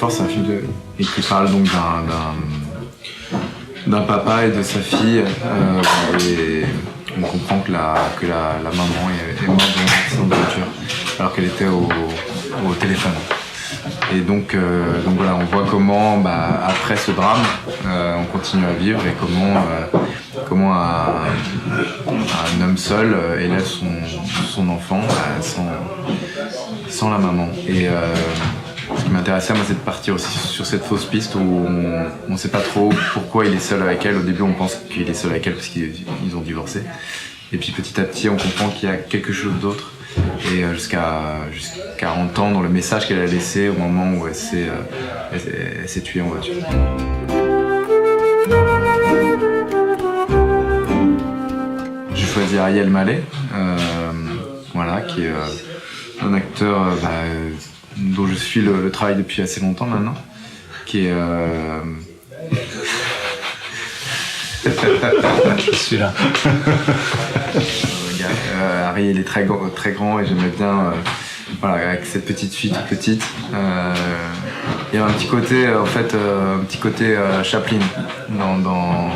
fort, c'est un film et qui parle donc d'un papa et de sa fille. Et on comprend que la maman est morte dans un accident de voiture alors qu'elle était au téléphone. Et donc voilà, on voit comment après ce drame, on continue à vivre et comment un homme seul élève son enfant sans la maman. Et ce qui m'intéressait, moi, c'est de partir aussi sur cette fausse piste où on ne sait pas trop pourquoi il est seul avec elle. Au début, on pense qu'il est seul avec elle parce qu'ils ont divorcé. Et puis petit à petit, on comprend qu'il y a quelque chose d'autre. Et jusqu'à entendre le message qu'elle a laissé au moment où elle s'est tuée en voiture. J'ai choisi Ariel Mallet, voilà, qui est un acteur dont je suis le travail depuis assez longtemps maintenant, qui est... Je suis là. Ariel est très grand et j'aimais bien, voilà, avec cette petite fille toute petite. Il y a un petit côté, Chaplin dans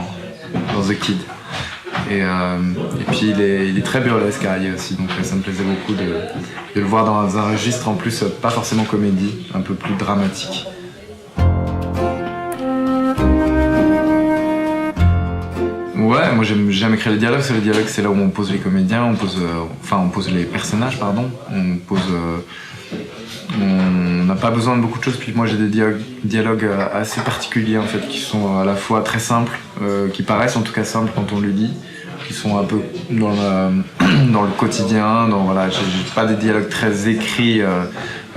The Kid. Et puis il est très burlesque, Ariel aussi, donc ça me plaisait beaucoup de le voir dans un registre en plus pas forcément comédie, un peu plus dramatique. Ouais, moi j'aime écrire les dialogues, parce que les dialogues c'est là où on pose les comédiens, on pose les personnages, pardon. On n'a pas besoin de beaucoup de choses, puis moi j'ai des dialogues assez particuliers en fait, qui sont à la fois très simples, qui paraissent en tout cas simples quand on le dit, qui sont un peu dans le quotidien, j'ai pas des dialogues très écrits,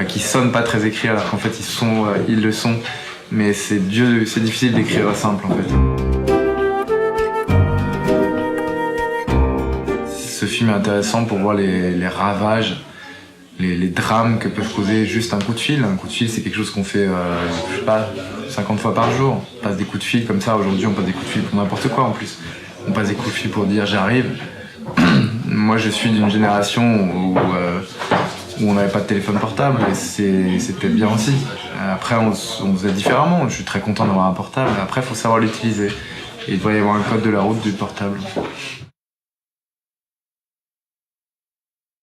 qui sonnent pas très écrits alors qu'en fait ils le sont, mais c'est difficile d'écrire simple en fait. Ce film est intéressant pour voir les ravages, les drames que peuvent causer juste un coup de fil. Un coup de fil, c'est quelque chose qu'on fait, je sais pas, 50 fois par jour. On passe des coups de fil comme ça. Aujourd'hui, on passe des coups de fil pour n'importe quoi en plus. On passe des coups de fil pour dire j'arrive. Moi, je suis d'une génération où on n'avait pas de téléphone portable et c'était bien aussi. Après, on faisait différemment. Je suis très content d'avoir un portable. Après, il faut savoir l'utiliser. Et il doit y avoir un code de la route du portable.